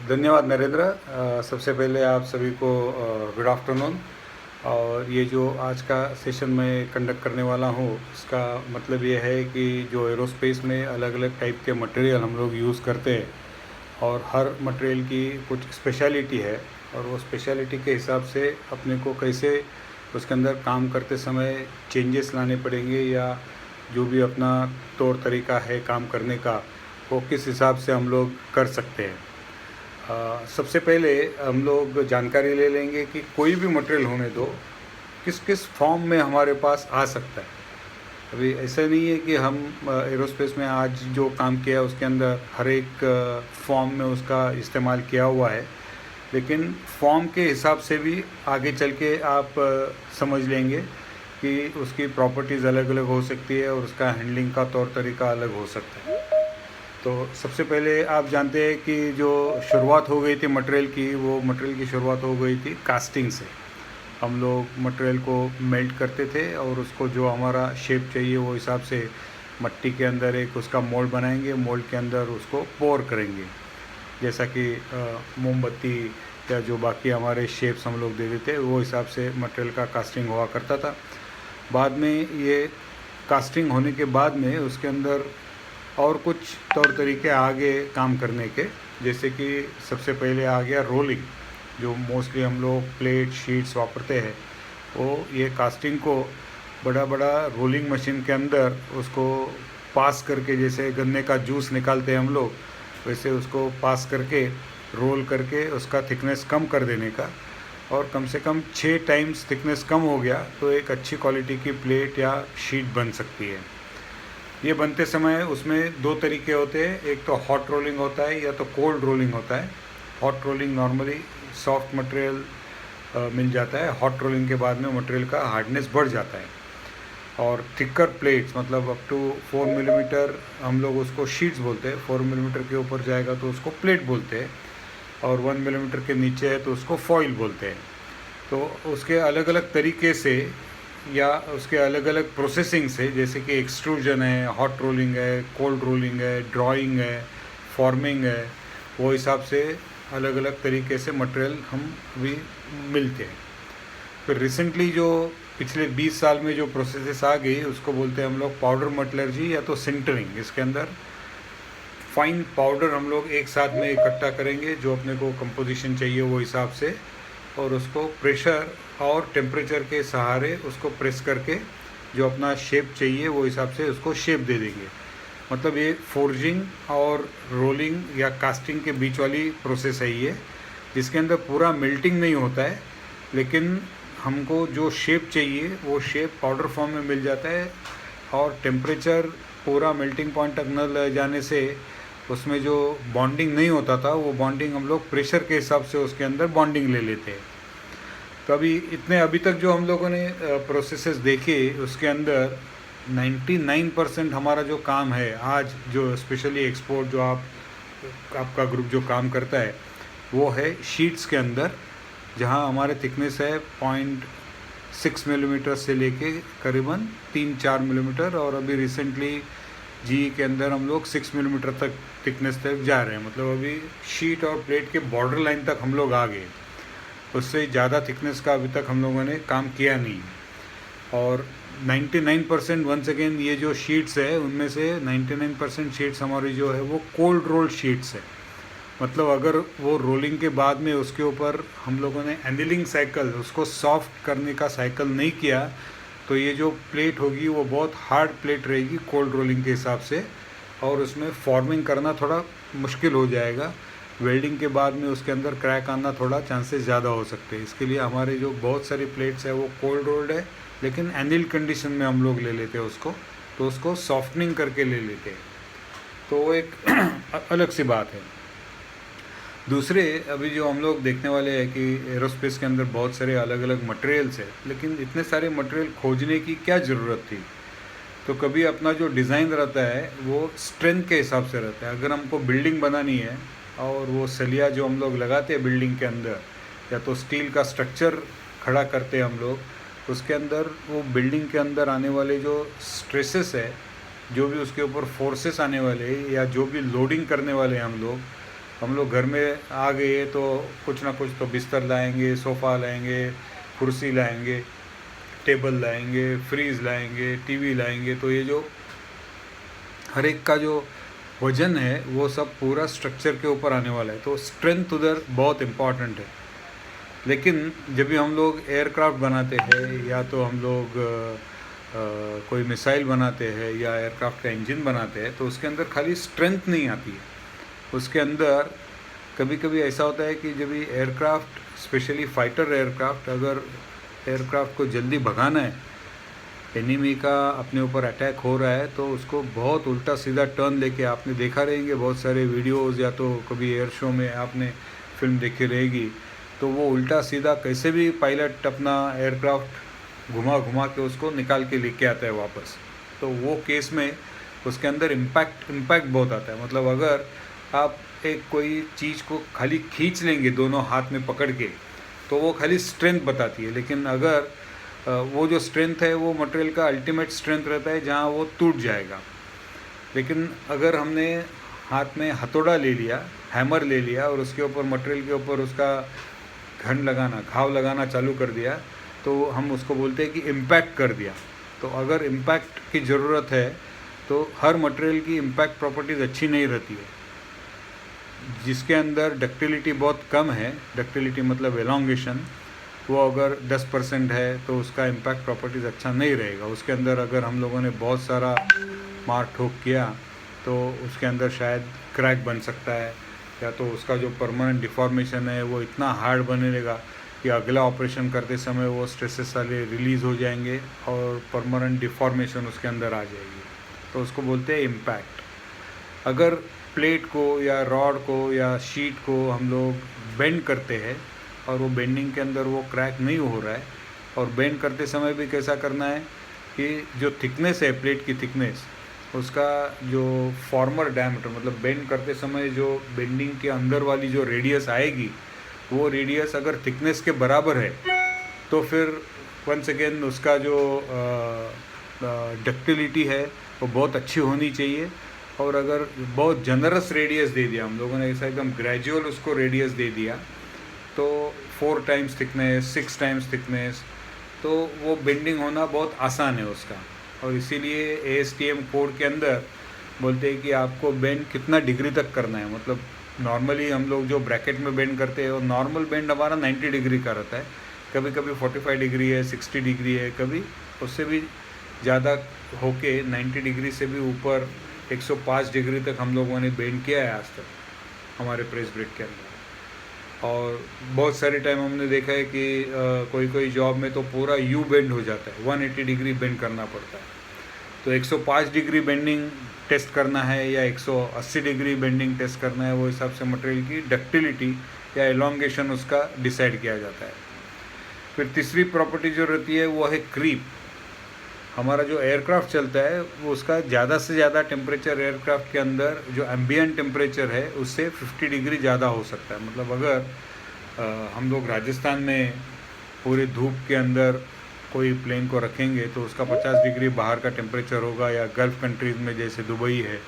धन्यवाद नरेंद्र। सबसे पहले आप सभी को गुड आफ्टरनून। और ये जो आज का सेशन मैं कंडक्ट करने वाला हूँ, इसका मतलब ये है कि जो एरोस्पेस में अलग अलग टाइप के मटेरियल हम लोग यूज़ करते हैं और हर मटेरियल की कुछ स्पेशलिटी है, और वो स्पेशलिटी के हिसाब से अपने को कैसे उसके अंदर काम करते समय चेंजेस लाने पड़ेंगे, या जो भी अपना तौर तरीका है काम करने का, वो किस हिसाब से हम लोग कर सकते हैं। सबसे पहले हम लोग जानकारी ले लेंगे कि कोई भी मटेरियल होने दो, किस किस फॉर्म में हमारे पास आ सकता है। अभी ऐसा नहीं है कि हम एरोस्पेस में आज जो काम किया उसके अंदर हर एक फॉर्म में उसका इस्तेमाल किया हुआ है, लेकिन फॉर्म के हिसाब से भी आगे चल के आप समझ लेंगे कि उसकी प्रॉपर्टीज़ अलग अलग हो सकती है और उसका हैंडलिंग का तौर तरीका अलग हो सकता है। तो सबसे पहले आप जानते हैं कि जो शुरुआत हो गई थी मटेरियल की, वो मटेरियल की शुरुआत हो गई थी कास्टिंग से। हम लोग मटेरियल को मेल्ट करते थे और उसको जो हमारा शेप चाहिए वो हिसाब से मट्टी के अंदर एक उसका मोल्ड बनाएंगे, मोल्ड के अंदर उसको पोर करेंगे, जैसा कि मोमबत्ती या जो बाकी हमारे शेप्स हम लोग दे देते हैं, वो हिसाब से मटेरियल का कास्टिंग हुआ करता था। बाद में ये कास्टिंग होने के बाद में उसके अंदर और कुछ तौर तरीके आगे काम करने के, जैसे कि सबसे पहले आ गया रोलिंग। जो मोस्टली हम लोग प्लेट शीट्स वापरते हैं, वो ये कास्टिंग को बड़ा बड़ा रोलिंग मशीन के अंदर उसको पास करके, जैसे गन्ने का जूस निकालते हैं हम लोग, वैसे उसको पास करके रोल करके उसका थिकनेस कम कर देने का। और कम से कम 6 टाइम्स थिकनेस कम हो गया तो एक अच्छी क्वालिटी की प्लेट या शीट बन सकती है। ये बनते समय उसमें दो तरीके होते हैं, एक तो हॉट रोलिंग होता है या तो कोल्ड रोलिंग होता है। Hot rolling normally soft material मिल जाता है, हॉट रोलिंग के बाद में मटेरियल का हार्डनेस बढ़ जाता है। और थिकर प्लेट्स मतलब अप टू 4 मिलीमीटर हम लोग उसको शीट्स बोलते हैं, 4 मिलीमीटर के ऊपर जाएगा तो उसको प्लेट बोलते हैं, और 1 मिलीमीटर के नीचे है तो उसको फॉइल बोलते हैं। तो उसके अलग अलग तरीके से या उसके अलग अलग प्रोसेसिंग से, जैसे कि एक्सट्रूजन है, हॉट रोलिंग है, कोल्ड रोलिंग है, ड्राइंग है, फॉर्मिंग है, वो हिसाब से अलग अलग तरीके से मटेरियल हम अभी मिलते हैं। फिर रिसेंटली जो पिछले 20 साल में जो प्रोसेसेस आ गई उसको बोलते हैं हम लोग पाउडर मेटलर्जी या तो सिंटरिंग। इसके अंदर फाइन पाउडर हम लोग एक साथ में इकट्ठा करेंगे, जो अपने को कंपोजिशन चाहिए वो हिसाब से, और उसको प्रेशर और टेम्परेचर के सहारे उसको प्रेस करके जो अपना शेप चाहिए वो हिसाब से उसको शेप दे देंगे। मतलब ये फोर्जिंग और रोलिंग या कास्टिंग के बीच वाली प्रोसेस है ये, जिसके अंदर पूरा मेल्टिंग नहीं होता है, लेकिन हमको जो शेप चाहिए वो शेप पाउडर फॉर्म में मिल जाता है। और टेम्परेचर पूरा मेल्टिंग पॉइंट तक न ले जाने से उसमें जो बॉन्डिंग नहीं होता था, वो बॉन्डिंग हम लोग प्रेशर के हिसाब से उसके अंदर बॉन्डिंग ले लेते हैं। तो अभी तक जो हम लोगों ने प्रोसेसेस देखे उसके अंदर 99% हमारा जो काम है आज, जो स्पेशली एक्सपोर्ट जो आपका ग्रुप जो काम करता है, वो है शीट्स के अंदर, जहां हमारे थिकनेस है 0.6 मिलीमीटर से लेके करीबन 3-4 मिलीमीटर, और अभी रिसेंटली जी के अंदर हम लोग 6 मिलीमीटर तक थिकनेस तक जा रहे हैं। मतलब अभी शीट और प्लेट के बॉर्डर लाइन तक हम लोग आ गए, उससे ज़्यादा थिकनेस का अभी तक हम लोगों ने काम किया नहीं। और 99% वंस अगेन ये जो शीट्स है उनमें से 99% शीट्स हमारी जो है वो कोल्ड रोल शीट्स है। मतलब अगर वो रोलिंग के बाद में उसके ऊपर हम लोगों ने एनिलिंग साइकिल, उसको सॉफ्ट करने का साइकिल नहीं किया, तो ये जो प्लेट होगी वो बहुत हार्ड प्लेट रहेगी कोल्ड रोलिंग के हिसाब से, और उसमें फॉर्मिंग करना थोड़ा मुश्किल हो जाएगा। वेल्डिंग के बाद में उसके अंदर क्रैक आना थोड़ा चांसेस ज़्यादा हो सकते हैं। इसके लिए हमारे जो बहुत सारी प्लेट्स है वो कोल्ड रोल्ड है, लेकिन एनिल कंडीशन में हम लोग ले लेते हैं उसको, तो उसको सॉफ्टनिंग करके ले लेते हैं। तो वो एक अलग सी बात है। दूसरे अभी जो हम लोग देखने वाले हैं कि एरोस्पेस के अंदर बहुत सारे अलग अलग मटेरियल्स है, लेकिन इतने सारे मटेरियल खोजने की क्या ज़रूरत थी। तो कभी अपना जो डिज़ाइन रहता है वो स्ट्रेंथ के हिसाब से रहता है। अगर हमको बिल्डिंग बनानी है और वो सलिया जो हम लोग लगाते हैं बिल्डिंग के अंदर, या तो स्टील का स्ट्रक्चर खड़ा करते हैं हम लोग, उसके अंदर वो बिल्डिंग के अंदर आने वाले जो स्ट्रेसेस है, जो भी उसके ऊपर फोर्सेस आने वाले या जो भी लोडिंग करने वाले हैं हम लोग, हम लोग घर में आ गए तो कुछ ना कुछ तो बिस्तर लाएंगे, सोफ़ा लाएंगे, कुर्सी लाएंगे, टेबल लाएंगे, फ्रीज लाएंगे, टीवी लाएंगे। तो ये जो हर एक का जो वजन है वो सब पूरा स्ट्रक्चर के ऊपर आने वाला है। तो स्ट्रेंथ उधर बहुत इम्पॉर्टेंट है। लेकिन जब भी हम लोग एयरक्राफ्ट बनाते हैं या तो हम लोग कोई मिसाइल बनाते हैं या एयरक्राफ्ट का इंजन बनाते हैं, तो उसके अंदर खाली स्ट्रेंथ नहीं आती है। उसके अंदर कभी कभी ऐसा होता है कि जब भी एयरक्राफ्ट, स्पेशली फाइटर एयरक्राफ्ट, अगर एयरक्राफ्ट को जल्दी भगाना है, एनिमी का अपने ऊपर अटैक हो रहा है, तो उसको बहुत उल्टा सीधा टर्न लेके, आपने देखा रहेंगे बहुत सारे वीडियोस या तो कभी एयर शो में आपने फिल्म देखी रहेगी, तो वो उल्टा सीधा कैसे भी पायलट अपना एयरक्राफ्ट घुमा घुमा के उसको निकाल के लेके आता है वापस। तो वो केस में उसके अंदर इम्पैक्ट बहुत आता है। मतलब अगर आप एक कोई चीज़ को खाली खींच लेंगे दोनों हाथ में पकड़ के, तो वो खाली स्ट्रेंथ बताती है। लेकिन अगर वो जो स्ट्रेंथ है वो मटेरियल का अल्टीमेट स्ट्रेंथ रहता है जहाँ वो टूट जाएगा। लेकिन अगर हमने हाथ में हथौड़ा ले लिया, हैमर ले लिया और उसके ऊपर मटेरियल के ऊपर उसका घाव लगाना चालू कर दिया, तो हम उसको बोलते हैं कि इम्पैक्ट कर दिया। तो अगर इम्पैक्ट की ज़रूरत है तो हर मटेरियल की इम्पैक्ट प्रॉपर्टीज़ अच्छी नहीं रहती है। जिसके अंदर डक्टिलिटी बहुत कम है, डक्टिलिटी मतलब एलोंगेशन, वो अगर 10% है तो उसका इम्पैक्ट प्रॉपर्टीज़ अच्छा नहीं रहेगा। उसके अंदर अगर हम लोगों ने बहुत सारा मार ठोक किया तो उसके अंदर शायद क्रैक बन सकता है, या तो उसका जो परमानेंट डिफॉर्मेशन है वो इतना हार्ड बनेगा कि अगला ऑपरेशन करते समय वो स्ट्रेसेस सारे रिलीज़ हो जाएंगे और परमानेंट डिफॉर्मेशन उसके अंदर आ जाएगी। तो उसको बोलते हैं इम्पैक्ट। अगर प्लेट को या रॉड को या शीट को हम लोग बेंड करते हैं और वो बेंडिंग के अंदर वो क्रैक नहीं हो रहा है, और बेंड करते समय भी कैसा करना है कि जो थिकनेस है, प्लेट की थिकनेस, उसका जो फॉर्मर डायमीटर, मतलब बेंड करते समय जो बेंडिंग के अंदर वाली जो रेडियस आएगी, वो रेडियस अगर थिकनेस के बराबर है तो फिर वंस अगेन उसका जो डक्टिलिटी है वो बहुत अच्छी होनी चाहिए। और अगर बहुत जनरस रेडियस दे दिया हम लोगों ने, ऐसा एकदम ग्रेजुअल उसको रेडियस दे दिया, तो 4 टाइम्स थिकनेस, 6 टाइम्स थिकनेस, तो वो बेंडिंग होना बहुत आसान है उसका। और इसीलिए ASTM कोड के अंदर बोलते हैं कि आपको बेंड कितना डिग्री तक करना है। मतलब नॉर्मली हम लोग जो ब्रैकेट में बेंड करते हैं, वो नॉर्मल बेंड हमारा 90 डिग्री का रहता है, कभी कभी 45 डिग्री है, 60 डिग्री है, कभी उससे भी ज़्यादा होके 90 डिग्री से भी ऊपर 105 डिग्री तक हम लोगों ने बेंड किया है आज तक हमारे प्रेस ब्रेक के अंदर। और बहुत सारे टाइम हमने देखा है कि कोई कोई जॉब में तो पूरा यू बेंड हो जाता है, 180 डिग्री बेंड करना पड़ता है। तो 105 डिग्री बेंडिंग टेस्ट करना है या 180 डिग्री बेंडिंग टेस्ट करना है, वो हिसाब से मटेरियल की डक्टिलिटी या एलोंगेशन उसका डिसाइड किया जाता है। फिर तीसरी प्रॉपर्टी जो रहती है वो है क्रीप। हमारा जो एयरक्राफ्ट चलता है वो उसका ज़्यादा से ज़्यादा टेम्परेचर एयरक्राफ्ट के अंदर जो एम्बिएंट टेम्परेचर है उससे 50 डिग्री ज़्यादा हो सकता है। मतलब अगर हम लोग राजस्थान में पूरे धूप के अंदर कोई प्लेन को रखेंगे तो उसका 50 डिग्री बाहर का टेम्परेचर होगा, या गल्फ़ कंट्रीज़ में जैसे दुबई है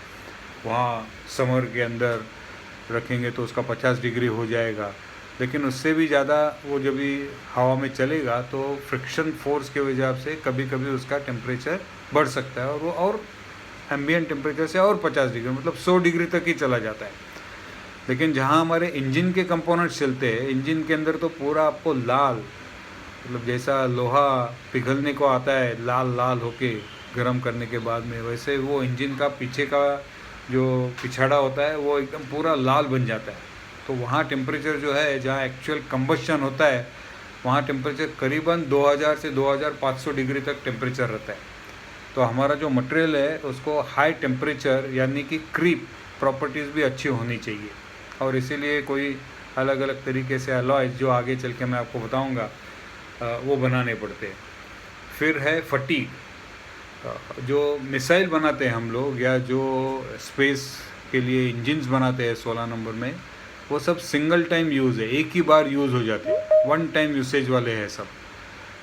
वहाँ समर के अंदर रखेंगे तो उसका 50 डिग्री हो जाएगा। लेकिन उससे भी ज़्यादा वो जब भी हवा में चलेगा तो फ्रिक्शन फोर्स की वजह से कभी कभी उसका टेम्परेचर बढ़ सकता है, और वो और एम्बिएंट टेम्परेचर से और 50 डिग्री, मतलब 100 डिग्री तक ही चला जाता है। लेकिन जहाँ हमारे इंजन के कंपोनेंट्स चलते हैं, इंजन के अंदर तो पूरा आपको लाल, मतलब जैसा लोहा पिघलने को आता है लाल लाल होके गर्म करने के बाद में, वैसे वो इंजन का पीछे का जो पिछाड़ा होता है वो एकदम पूरा लाल बन जाता है। तो वहाँ टेम्परेचर जो है, जहाँ एक्चुअल कंबशन होता है, वहाँ टेम्परेचर करीबन 2000 से 2500 डिग्री तक टेम्परेचर रहता है। तो हमारा जो मटेरियल है उसको हाई टेम्परेचर यानी कि क्रीप प्रॉपर्टीज़ भी अच्छी होनी चाहिए, और इसीलिए कोई अलग अलग तरीके से अलॉयज जो आगे चल के मैं आपको बताऊंगा वो बनाने पड़ते हैं। फिर है फटीग। जो मिसाइल बनाते हैं हम लोग या जो स्पेस के लिए इंजन्स बनाते हैं 16 नंबर में, वो सब सिंगल टाइम यूज़ है, एक ही बार यूज़ हो जाते हैं, वन टाइम यूसेज वाले हैं सब।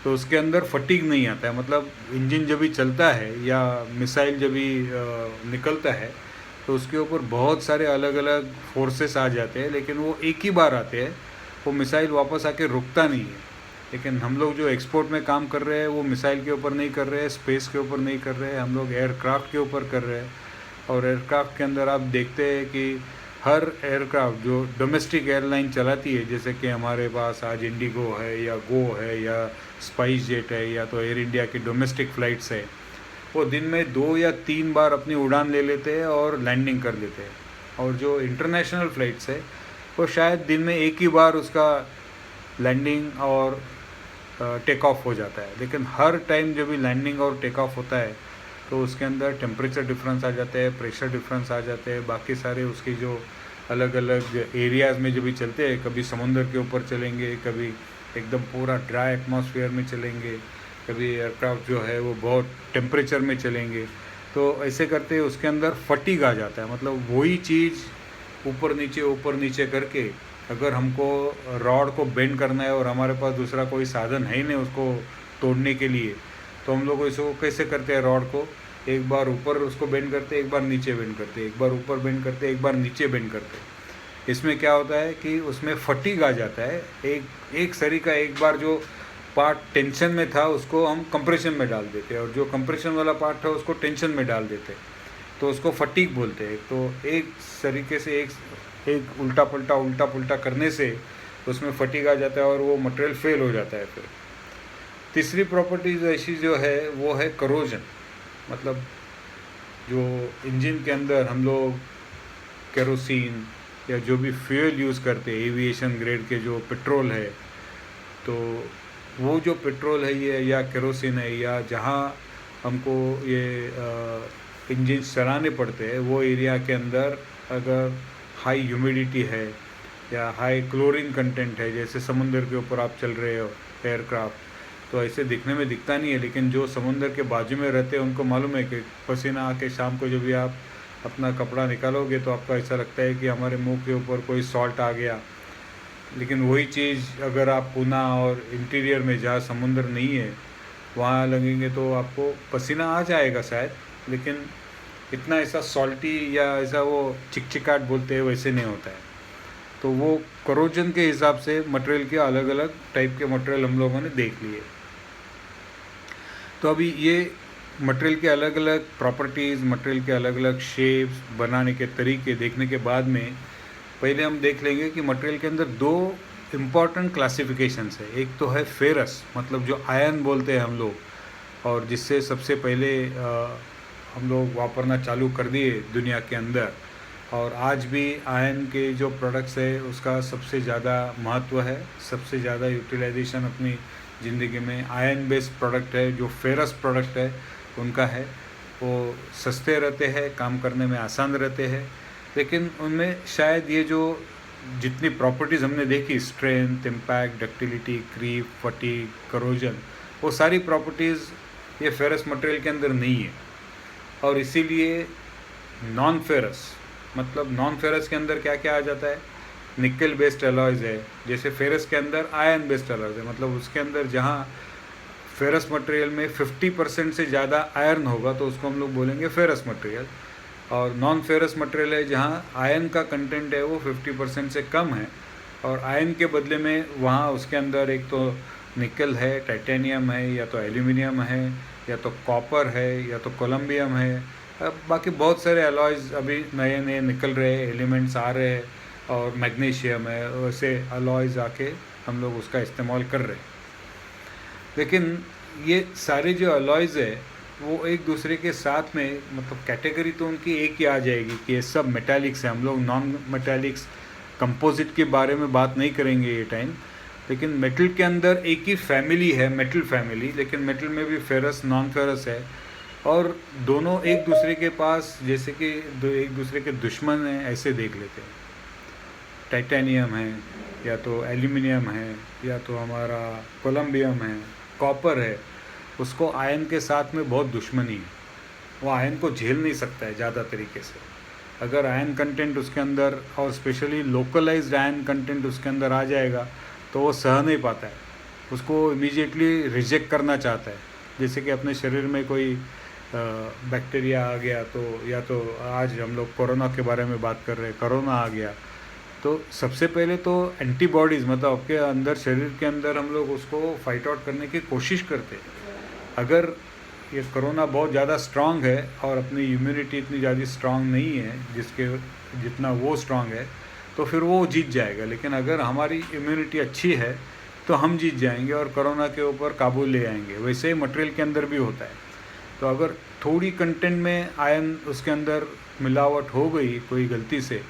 तो उसके अंदर फटीग नहीं आता है। मतलब इंजन जब भी चलता है या मिसाइल जब भी निकलता है तो उसके ऊपर बहुत सारे अलग अलग फोर्सेस आ जाते हैं, लेकिन वो एक ही बार आते हैं, वो मिसाइल वापस आके रुकता नहीं है। लेकिन हम लोग जो एक्सपोर्ट में काम कर रहे हैं वो मिसाइल के ऊपर नहीं कर रहे हैं, स्पेस के ऊपर नहीं कर रहे हैं, हम लोग एयरक्राफ्ट के ऊपर कर रहे हैं। और एयरक्राफ्ट के अंदर आप देखते हैं कि हर एयरक्राफ्ट जो डोमेस्टिक एयरलाइन चलाती है, जैसे कि हमारे पास आज इंडिगो है या गो है या स्पाइस जेट है या तो एयर इंडिया की डोमेस्टिक फ़्लाइट्स है, वो दिन में 2 या 3 बार अपनी उड़ान ले लेते हैं और लैंडिंग कर लेते हैं। और जो इंटरनेशनल फ़्लाइट्स है वो शायद दिन में एक ही बार उसका लैंडिंग और टेक ऑफ हो जाता है। लेकिन हर टाइम जब भी लैंडिंग और टेक ऑफ होता है तो उसके अंदर टेम्परेचर डिफरेंस आ जाते हैं, प्रेशर डिफरेंस आ जाते हैं, बाकी सारे उसके जो अलग अलग एरियाज़ में जब भी चलते हैं, कभी समुंदर के ऊपर चलेंगे, कभी एकदम पूरा ड्राई एटमॉस्फेयर में चलेंगे, कभी एयरक्राफ्ट जो है वो बहुत टेम्परेचर में चलेंगे। तो ऐसे करते उसके अंदर फटीग आ जाता है। मतलब वही चीज़ ऊपर नीचे करके अगर हमको रॉड को बेंड करना है और हमारे पास दूसरा कोई साधन है ही नहीं उसको तोड़ने के लिए, तो हम लोग इसको कैसे करते हैं, रॉड को एक बार ऊपर उसको बेंड करते, एक बार नीचे बेंड करते, एक बार ऊपर बेंड करते, एक बार नीचे बेंड करते। इसमें क्या होता है कि उसमें फटीग आ जाता है। एक सरी का एक बार जो पार्ट टेंशन में था उसको हम कंप्रेशन में डाल देते हैं, और जो कंप्रेशन वाला पार्ट था उसको टेंशन में डाल देते हैं, तो उसको फटीग बोलते हैं। तो एक तरीके से एक उल्टा पुल्टा करने से उसमें फटीग आ जाता है और वो मटेरियल फेल हो जाता है। फिर तीसरी प्रॉपर्टीज ऐसी जो है वो है करोजन। मतलब जो इंजन के अंदर हम लोग केरोसिन या जो भी फ्यूल यूज़ करते हैं, एविएशन ग्रेड के जो पेट्रोल है, तो वो जो पेट्रोल है ये या केरोसिन है या जहाँ हमको ये इंजन चलाने पड़ते हैं, वो एरिया के अंदर अगर हाई ह्यूमिडिटी है या हाई क्लोरीन कंटेंट है, जैसे समुंदर के ऊपर आप चल रहे हो एयरक्राफ्ट, तो ऐसे दिखने में दिखता नहीं है, लेकिन जो समुंदर के बाजू में रहते हैं उनको मालूम है कि पसीना आके शाम को जब भी आप अपना कपड़ा निकालोगे तो आपको ऐसा लगता है कि हमारे मुंह के ऊपर कोई सॉल्ट आ गया। लेकिन वही चीज़ अगर आप पूना और इंटीरियर में जहाँ समुंदर नहीं है वहाँ लगेंगे तो आपको पसीना आ जाएगा शायद, लेकिन इतना ऐसा सॉल्टी या ऐसा वो चिकचिकाट बोलते हैं वैसे नहीं होता है। तो वो करोजन के हिसाब से मटेरियल के अलग अलग टाइप के मटेरियल हम लोगों ने देख लिए। तो अभी ये मटेरियल के अलग अलग प्रॉपर्टीज़, मटेरियल के अलग अलग शेप्स, बनाने के तरीके देखने के बाद में पहले हम देख लेंगे कि मटेरियल के अंदर 2 इम्पॉर्टेंट क्लासिफिकेशंस है। एक तो है फेरस, मतलब जो आयन बोलते हैं हम लोग, और जिससे सबसे पहले हम लोग वापरना चालू कर दिए दुनिया के अंदर, और आज भी आयन के जो प्रोडक्ट्स है उसका सबसे ज़्यादा महत्व है, सबसे ज़्यादा यूटिलाइजेशन अपनी ज़िंदगी में आयन बेस्ड प्रोडक्ट है। जो फेरस प्रोडक्ट है उनका है, वो सस्ते रहते हैं, काम करने में आसान रहते हैं, लेकिन उनमें शायद ये जो जितनी प्रॉपर्टीज़ हमने देखी, strength, impact, ductility, creep, fatigue, corrosion, वो सारी प्रॉपर्टीज़ ये फेरस मटेरियल के अंदर नहीं है। और इसीलिए नॉन फेरस, मतलब नॉन फेरस के अंदर क्या क्या आ जाता है, निकल बेस्ड अलॉयज़ है। जैसे फेरस के अंदर आयन बेस्ड अलॉयज़ है, मतलब उसके अंदर जहाँ फेरस मटेरियल में 50% से ज़्यादा आयरन होगा तो उसको हम लोग बोलेंगे फेरस मटेरियल। और नॉन फेरस मटेरियल है जहाँ आयन का कंटेंट है वो 50% से कम है, और आयन के बदले में वहाँ उसके अंदर एक तो निकल है, टाइटेनियम है, या तो एल्यूमिनियम है, या तो कॉपर है, या तो कोलम्बियम है। बाकी बहुत सारे अलॉयज़ अभी नए नए निकल रहे हैं, एलिमेंट्स आ रहे हैं, और मैग्नीशियम है, वैसे अलॉयज़ आके हम लोग उसका इस्तेमाल कर रहे हैं। लेकिन ये सारे जो अलॉयज़ है वो एक दूसरे के साथ में, मतलब कैटेगरी तो उनकी एक ही आ जाएगी कि ये सब मेटालिक्स है। हम लोग नॉन मेटालिक्स कंपोजिट के बारे में बात नहीं करेंगे ये टाइम, लेकिन मेटल के अंदर एक ही फैमिली है, मेटल फैमिली, लेकिन मेटल में भी फेरस, नॉन फेरस है, और दोनों एक दूसरे के पास जैसे कि एक दूसरे के दुश्मन हैं ऐसे देख लेते हैं। टाइटेनियम है, या तो एल्यूमिनियम है, या तो हमारा कोलम्बियम है, कॉपर है, उसको आयन के साथ में बहुत दुश्मनी है। वो आयन को झेल नहीं सकता है ज़्यादा तरीके से। अगर आयन कंटेंट उसके अंदर, और स्पेशली लोकलाइज्ड आयन कंटेंट उसके अंदर आ जाएगा तो वो सह नहीं पाता है, उसको इमीडिएटली रिजेक्ट करना चाहता है। जैसे कि अपने शरीर में कोई बैक्टीरिया आ गया, तो या तो आज हम लोग कोरोना के बारे में बात कर रहे हैं, कोरोना आ गया, तो सबसे पहले तो एंटीबॉडीज़ मतलब आपके अंदर शरीर के अंदर हम लोग उसको फाइट आउट करने की कोशिश करते हैं। अगर ये कोरोना बहुत ज़्यादा स्ट्रांग है और अपनी इम्यूनिटी इतनी ज़्यादा स्ट्रांग नहीं है जिसके जितना वो स्ट्रांग है, तो फिर वो जीत जाएगा। लेकिन अगर हमारी इम्यूनिटी अच्छी है तो हम जीत जाएंगे और कोरोना के ऊपर काबू ले आएंगे। वैसे ही मटेरियल के अंदर भी होता है। तो अगर थोड़ी कंटेंट में आयन उसके अंदर मिलावट हो गई कोई गलती से,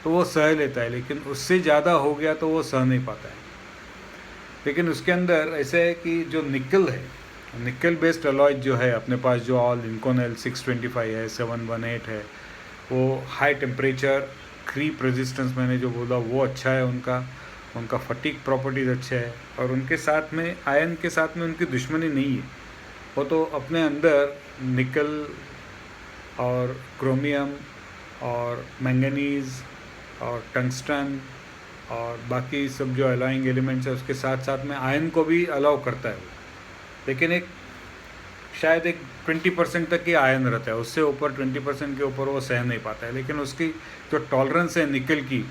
तो वो सह लेता है, लेकिन उससे ज़्यादा हो गया तो वो सह नहीं पाता है। लेकिन उसके अंदर ऐसे है कि जो निकल है, निकल बेस्ड अलॉय जो है अपने पास, जो ऑल इनकोनेल 625 है, 718 है, वो हाई टेम्परेचर क्रीप रेजिस्टेंस मैंने जो बोला वो अच्छा है उनका फटीक प्रॉपर्टीज़ अच्छे है, और उनके साथ में आयन के साथ में उनकी दुश्मनी नहीं है। वो तो अपने अंदर निकल और क्रोमियम और मैंगनीज़ और टंगस्टन और बाकी सब जो अलाइंग एलिमेंट्स है उसके साथ साथ में आयन को भी अलाउ करता है वो। लेकिन शायद 20% तक ही आयन रहता है, उससे ऊपर 20% के ऊपर वो सह नहीं पाता है। लेकिन उसकी जो टॉलरेंस है निकल की,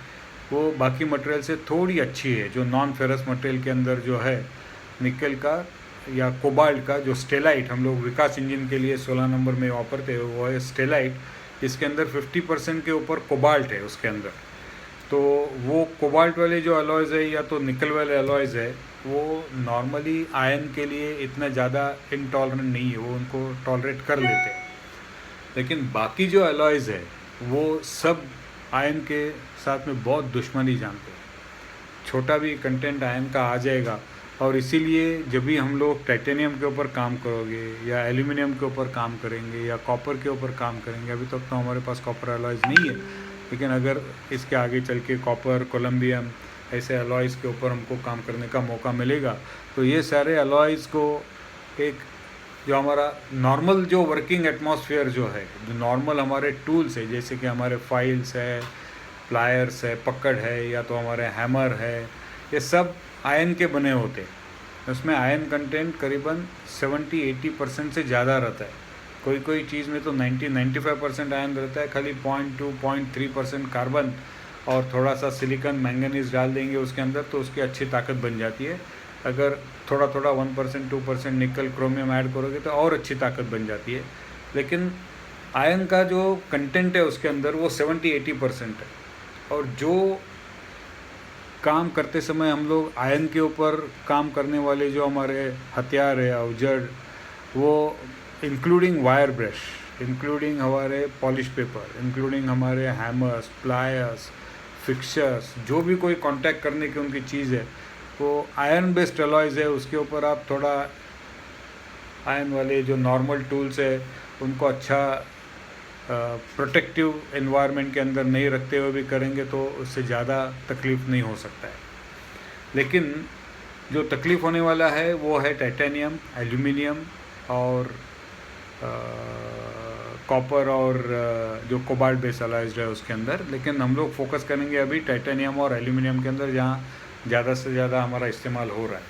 वो बाकी मटेरियल से थोड़ी अच्छी है। जो नॉन फेरस मटेरियल के अंदर जो है निकल का या कोबाल्ट का, जो स्टेलाइट हम लोग विकास इंजन के लिए 16 नंबर में वापरते हैं, वो है स्टेलाइट। इसके अंदर 50% के ऊपर कोबाल्ट है उसके अंदर। तो वो कोबाल्ट वाले जो अलॉयज़ है या तो निकल वाले अलॉयज़ है, वो नॉर्मली आयन के लिए इतना ज़्यादा इनटॉलरेंट नहीं है, वो उनको टॉलरेट कर लेते हैं। लेकिन बाकी जो अलॉयज़ है वो सब आयन के साथ में बहुत दुश्मनी जानते हैं। छोटा भी कंटेंट आयन का आ जाएगा, और इसीलिए जब भी हम लोग टाइटेनियम के ऊपर काम करोगे या एल्यूमिनियम के ऊपर काम करेंगे या कॉपर के ऊपर काम करेंगे, अभी तक तो हमारे पास कॉपर अलॉयज़ नहीं है, लेकिन अगर इसके आगे चल के कॉपर, कोलम्बियम ऐसे अलॉयज़ के ऊपर हमको काम करने का मौका मिलेगा, तो ये सारे अलॉयज़ को एक जो हमारा नॉर्मल जो वर्किंग एटमॉस्फेयर जो है, जो नॉर्मल हमारे टूल्स है, जैसे कि हमारे फाइल्स है, प्लायर्स है, पकड़ है, या तो हमारे हैमर है, ये सब आयन के बने होते हैं। उसमें आयन कंटेंट करीबन 70-80% से ज़्यादा रहता है। कोई कोई चीज़ में तो 90-95% आयन रहता है, खाली 0.2-0.3% कार्बन और थोड़ा सा सिलिकॉन मैंगनीज डाल देंगे उसके अंदर, तो उसकी अच्छी ताकत बन जाती है। अगर थोड़ा थोड़ा 1% 2% निकल क्रोमियम ऐड करोगे तो और अच्छी ताकत बन जाती है। लेकिन आयन का जो कंटेंट है उसके अंदर वो 70-80% है। और जो काम करते समय हम लोग आयन के ऊपर काम करने वाले जो हमारे हथियार है, अवजड़, वो इंक्लूडिंग वायर ब्रश, इंक्लूडिंग हमारे पॉलिश पेपर, इंक्लूडिंग हमारे हैमर्स, प्लायर्स, फिक्सर्स, जो भी कोई कांटेक्ट करने की उनकी चीज़ है, वो आयरन बेस्ड अलॉयज़ है। उसके ऊपर आप थोड़ा आयन वाले जो नॉर्मल टूल्स है उनको अच्छा प्रोटेक्टिव एनवायरनमेंट के अंदर नहीं रखते हुए भी करेंगे तो उससे ज़्यादा तकलीफ़ नहीं हो सकता है। लेकिन जो तकलीफ़ होने वाला है वो है टाइटेनियम, एल्यूमिनियम और कॉपर और जो कोबाल्ट बेस अलॉयज़ है उसके अंदर। लेकिन हम लोग फोकस करेंगे अभी टाइटेनियम और एल्यूमिनियम के अंदर, जहाँ ज़्यादा से ज़्यादा हमारा इस्तेमाल हो रहा है।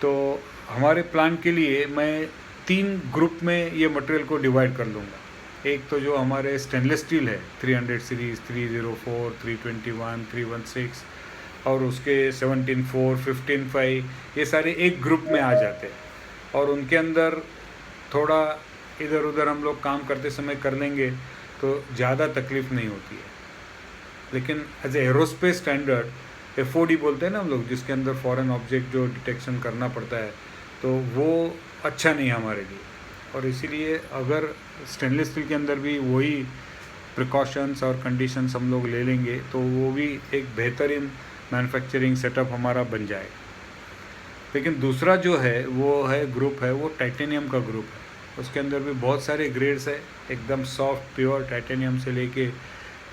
तो हमारे प्लान के लिए मैं 3 ग्रुप में ये मटेरियल को डिवाइड कर लूँगा। एक तो जो हमारे स्टेनलेस स्टील है 300 सीरीज़, 304, 321, 316 और उसके 17.4, 15.5, ये सारे एक ग्रुप में आ जाते हैं। और उनके अंदर थोड़ा इधर उधर हम लोग काम करते समय कर लेंगे तो ज़्यादा तकलीफ़ नहीं होती है। लेकिन as a aerospace standard FOD बोलते हैं ना हम लोग, जिसके अंदर फॉरेन ऑब्जेक्ट जो डिटेक्शन करना पड़ता है, तो वो अच्छा नहीं है हमारे लिए। और इसीलिए अगर स्टेनलेस स्टील के अंदर भी वही प्रिकॉशंस और कंडीशंस हम लोग ले लेंगे तो वो भी एक बेहतरीन मैन्युफैक्चरिंग सेटअप हमारा बन जाएगा। लेकिन दूसरा जो है वो है ग्रुप है, वो टाइटेनियम का ग्रुप है। उसके अंदर भी बहुत सारे ग्रेड्स है, एकदम सॉफ्ट प्योर टाइटेनियम से लेके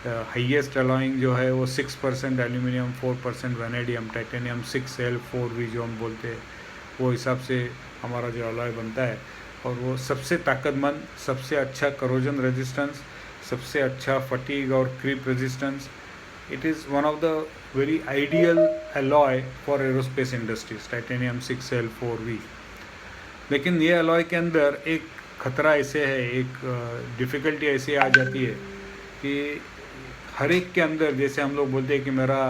हाईएस्ट अलॉइंग जो है वो 6% एल्यूमिनियम, 4% वैनेडियम, टाइटेनियम 6L4V जो हम बोलते हैं, वो हिसाब से हमारा जो अलॉय बनता है। और वो सबसे ताकतमंद, सबसे अच्छा करोजन रेजिस्टेंस, सबसे अच्छा फटीग और creep resistance. It is one of the very ideal alloy for aerospace industries, titanium 6L4V। लेकिन ये अलॉय के अंदर एक खतरा ऐसे है, एक डिफ़िकल्टी ऐसी आ जाती है कि हर एक के अंदर, जैसे हम लोग बोलते हैं कि मेरा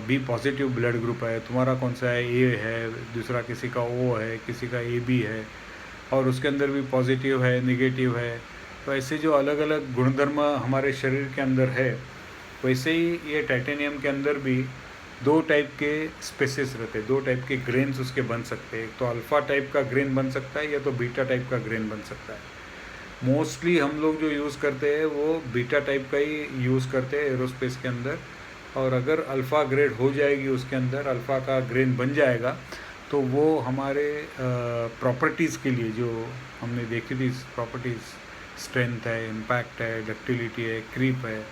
बी पॉजिटिव ब्लड ग्रुप है, तुम्हारा कौन सा है, ए है, दूसरा किसी का ओ है, किसी का ए बी है, और उसके अंदर भी पॉजिटिव है, नेगेटिव है। तो ऐसे जो अलग अलग गुणधर्म हमारे शरीर के अंदर है, वैसे ही ये टाइटेनियम के अंदर भी दो टाइप के स्पेसिस रहते हैं, दो टाइप के ग्रेन्स उसके बन सकते हैं। एक तो अल्फ़ा टाइप का ग्रेन बन सकता है, या तो बीटा टाइप का ग्रेन बन सकता है। मोस्टली हम लोग जो यूज़ करते हैं वो बीटा टाइप का ही यूज़ करते हैं एरोस्पेस के अंदर। और अगर अल्फ़ा ग्रेड हो जाएगी, उसके अंदर अल्फ़ा का ग्रेन बन जाएगा, तो वो हमारे प्रॉपर्टीज़ के लिए जो हमने देखी थी प्रॉपर्टीज़, स्ट्रेंथ है, इम्पैक्ट है, डक्टिलिटी है, क्रीप है,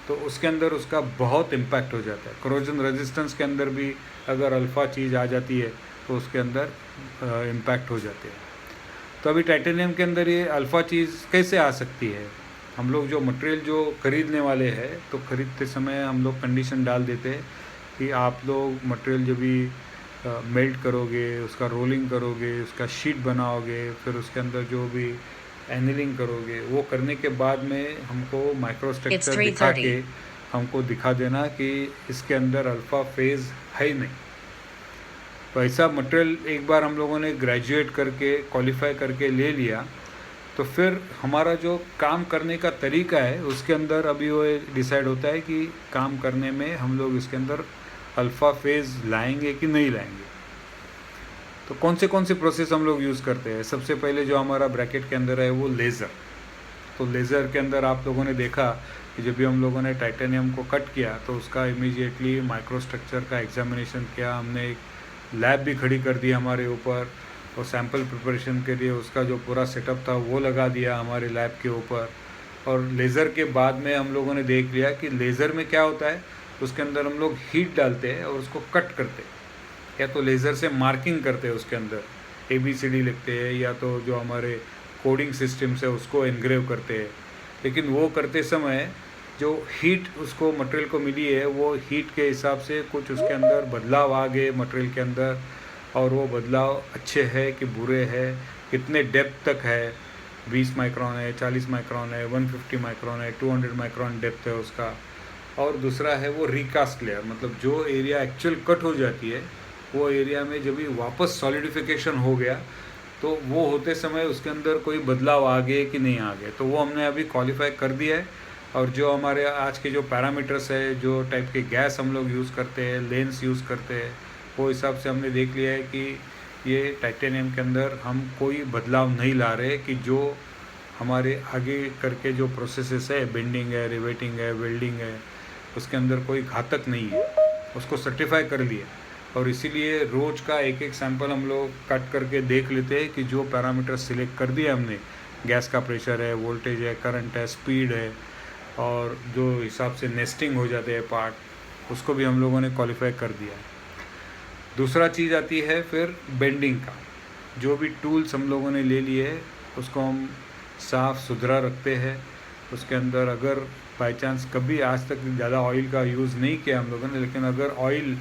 तो उसके अंदर उसका बहुत इम्पैक्ट हो जाता है। करोजन रेजिस्टेंस के अंदर भी अगर अल्फ़ा चीज़ आ जाती है तो उसके अंदर इम्पैक्ट हो जाते हैं। तो अभी टाइटेनियम के अंदर ये अल्फ़ा चीज़ कैसे आ सकती है? हम लोग जो मटेरियल जो खरीदने वाले हैं, तो ख़रीदते समय हम लोग कंडीशन डाल देते हैं कि आप लोग मटेरियल जब भी मेल्ट करोगे, उसका रोलिंग करोगे, उसका शीट बनाओगे, फिर उसके अंदर जो भी एनिलिंग करोगे, वो करने के बाद में हमको माइक्रो स्ट्रक्चर दिखा के हमको दिखा देना कि इसके अंदर अल्फ़ा फेज़ है ही नहीं। तो ऐसा मटेरियल एक बार हम लोगों ने ग्रेजुएट करके, क्वालिफाई करके ले लिया, तो फिर हमारा जो काम करने का तरीका है उसके अंदर अभी वो डिसाइड होता है कि काम करने में हम लोग इसके अंदर अल्फ़ा फेज़ लाएंगे कि नहीं लाएंगे। तो कौन से प्रोसेस हम लोग यूज़ करते हैं? सबसे पहले जो हमारा ब्रैकेट के अंदर है वो लेज़र। तो लेज़र के अंदर आप लोगों ने देखा कि जब भी हम लोगों ने टाइटेनियम को कट किया, तो उसका इमीडिएटली माइक्रो स्ट्रक्चर का एग्जामिनेशन किया हमने, एक लैब भी खड़ी कर दी हमारे ऊपर, और सैंपल प्रिपरेशन के लिए उसका जो पूरा सेटअप था वो लगा दिया हमारे लैब के ऊपर। और लेज़र के बाद में हम लोगों ने देख लिया कि लेज़र में क्या होता है, उसके अंदर हम लोग हीट डालते हैं और उसको कट करते हैं, या तो लेज़र से मार्किंग करते हैं, उसके अंदर ABCD लिखते हैं, या तो जो हमारे कोडिंग सिस्टम्स है उसको एनग्रेव करते हैं। लेकिन वो करते समय जो हीट उसको मटेरियल को मिली है, वो हीट के हिसाब से कुछ उसके अंदर बदलाव आ गए मटेरियल के अंदर, और वो बदलाव अच्छे है कि बुरे है, कितने डेप्थ तक है, 20 माइक्रोन है, 40 माइक्रोन है, 150 माइक्रोन है, 200 माइक्रोन डेप्थ है उसका। और दूसरा है वो रिकास्ट लेयर, मतलब जो एरिया एक्चुअल कट हो जाती है, वो एरिया में जब भी वापस सॉलिडिफिकेशन हो गया, तो वो होते समय उसके अंदर कोई बदलाव आ गए कि नहीं आ गए, तो वो हमने अभी क्वालिफाई कर दिया है। और जो हमारे आज के जो पैरामीटर्स है, जो टाइप के गैस हम लोग यूज़ करते हैं, लेंस यूज़ करते हैं, वो हिसाब से हमने देख लिया है कि ये टाइटेनियम के अंदर हम कोई बदलाव नहीं ला रहे, कि जो हमारे आगे करके जो प्रोसेसेस है, बेंडिंग है, रिवेटिंग है, वेल्डिंग है, उसके अंदर कोई घातक नहीं है, उसको सर्टिफाई कर लिया। और इसीलिए रोज़ का एक एक सैंपल हम लोग कट करके देख लेते हैं कि जो पैरामीटर सिलेक्ट कर दिया हमने, गैस का प्रेशर है, वोल्टेज है, करंट है, स्पीड है, और जो हिसाब से नेस्टिंग हो जाते हैं पार्ट, उसको भी हम लोगों ने क्वालिफाई कर दिया है। दूसरा चीज़ आती है फिर बेंडिंग का। जो भी टूल्स हम लोगों ने ले लिए है उसको हम साफ़ सुथरा रखते हैं। उसके अंदर अगर बाई चांस कभी आज तक ज़्यादा ऑयल का यूज़ नहीं किया हम लोगों ने, लेकिन अगर ऑयल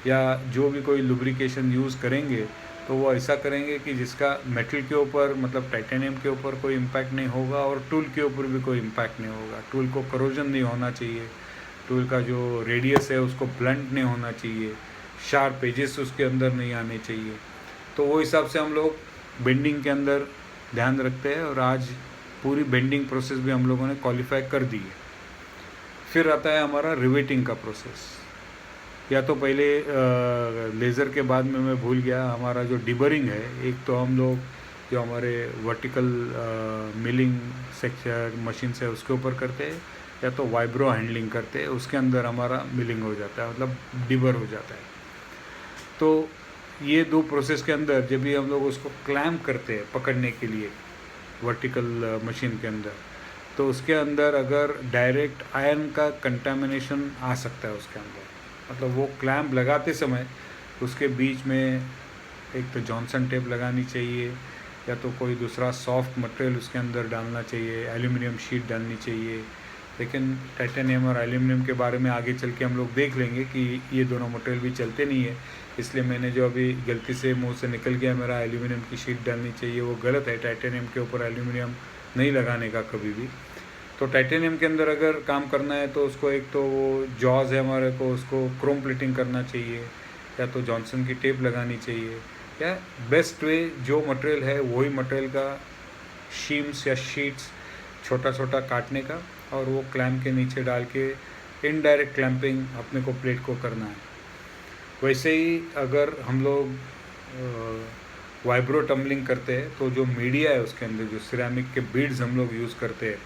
या जो भी कोई लुब्रिकेशन यूज़ करेंगे तो वो ऐसा करेंगे कि जिसका मेटल के ऊपर, मतलब टाइटेनियम के ऊपर कोई इम्पैक्ट नहीं होगा, और टूल के ऊपर भी कोई इम्पैक्ट नहीं होगा। टूल को करोजन नहीं होना चाहिए, टूल का जो रेडियस है उसको ब्लंट नहीं होना चाहिए, शार्प एजेस उसके अंदर नहीं आने चाहिए। तो वो हिसाब से हम लोग बेंडिंग के अंदर ध्यान रखते हैं, और आज पूरी बेंडिंग प्रोसेस भी हम लोगों ने क्वालिफाई कर दी है। फिर आता है हमारा रिवेटिंग का प्रोसेस। या तो पहले लेज़र के बाद में मैं भूल गया, हमारा जो डिबरिंग है, एक तो हम लोग जो हमारे वर्टिकल मिलिंग सेक्शन मशीन से उसके ऊपर करते हैं, या तो वाइब्रो हैंडलिंग करते हैं, उसके अंदर हमारा मिलिंग हो जाता है, मतलब डिबर हो जाता है। तो ये दो प्रोसेस के अंदर जब भी हम लोग उसको क्लैम्प करते हैं पकड़ने के लिए वर्टिकल मशीन के अंदर, तो उसके अंदर अगर डायरेक्ट आयरन का कंटामिनेशन आ सकता है उसके अंदर, मतलब वो क्लैम्प लगाते समय उसके बीच में एक तो जॉनसन टेप लगानी चाहिए, या तो कोई दूसरा सॉफ्ट मटेरियल उसके अंदर डालना चाहिए, एल्यूमिनियम शीट डालनी चाहिए, लेकिन टाइटेनियम और एल्यूमिनियम के बारे में आगे चल के हम लोग देख लेंगे कि ये दोनों मटेरियल भी चलते नहीं है। इसलिए मैंने जो अभी गलती से मुंह से निकल गया मेरा एल्यूमिनियम की शीट डालनी चाहिए, वो गलत है। टाइटेनियम के ऊपर एल्यूमिनियम नहीं लगाने का कभी भी। तो टाइटेनियम के अंदर अगर काम करना है तो उसको एक तो वो जॉज है हमारे को, उसको क्रोम प्लेटिंग करना चाहिए, या तो जॉनसन की टेप लगानी चाहिए, या बेस्ट वे जो मटेरियल है वही मटेरियल का शीम्स या शीट्स छोटा छोटा काटने का और वो क्लैम्प के नीचे डाल के इनडायरेक्ट क्लैंपिंग अपने को प्लेट को करना है। वैसे ही अगर हम लोग वाइब्रो टम्बलिंग करते हैं तो जो मीडिया है उसके अंदर जो सिरेमिक के बीड्स हम लोग यूज़ करते हैं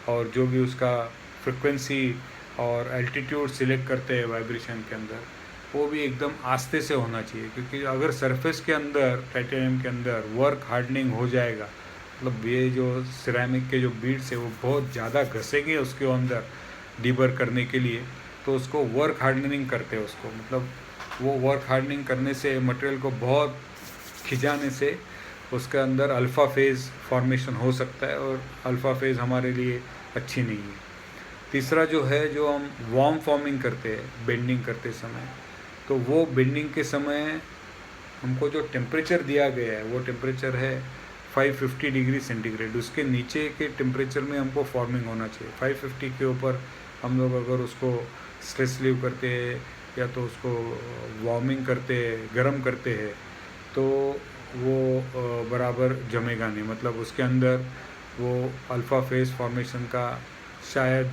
और जो भी उसका फ्रिक्वेंसी और एल्टीट्यूड सिलेक्ट करते हैं वाइब्रेशन के अंदर, वो भी एकदम आस्ते से होना चाहिए। क्योंकि अगर सरफेस के अंदर टाइटेनियम के अंदर वर्क हार्डनिंग हो जाएगा, मतलब ये जो सिरेमिक के जो बीड्स है वो बहुत ज़्यादा घसेंगे उसके अंदर डीबर करने के लिए, तो उसको वर्क हार्डनिंग करते हैं उसको, मतलब वो वर्क हार्डनिंग करने से मटेरियल को बहुत खिंचाने से उसके अंदर अल्फ़ा फेज़ फॉर्मेशन हो सकता है और अल्फ़ा फेज़ हमारे लिए अच्छी नहीं है। तीसरा जो है, जो हम वार्म फॉर्मिंग करते हैं बेंडिंग करते समय, तो वो बेंडिंग के समय हमको जो टेम्परेचर दिया गया है वो टेम्परेचर है 550 डिग्री सेंटीग्रेड। उसके नीचे के टेम्परेचर में हमको फॉर्मिंग होना चाहिए। 550 के ऊपर हम लोग अगर उसको स्ट्रेस लीव करते हैं या तो उसको वार्मिंग करते हैं, गर्म करते हैं, तो वो बराबर जमेगा नहीं, मतलब उसके अंदर वो अल्फ़ा फेज़ फॉर्मेशन का शायद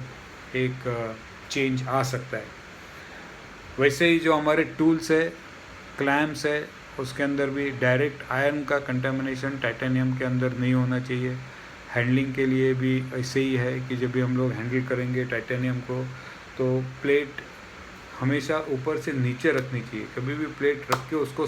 एक चेंज आ सकता है। वैसे ही जो हमारे टूल्स है, क्लैम्प्स है, उसके अंदर भी डायरेक्ट आयरन का कंटेमिनेशन टाइटेनियम के अंदर नहीं होना चाहिए। हैंडलिंग के लिए भी ऐसे ही है कि जब भी हम लोग हैंडल करेंगे टाइटेनियम को तो प्लेट हमेशा ऊपर से नीचे रखनी चाहिए। कभी भी प्लेट रख के उसको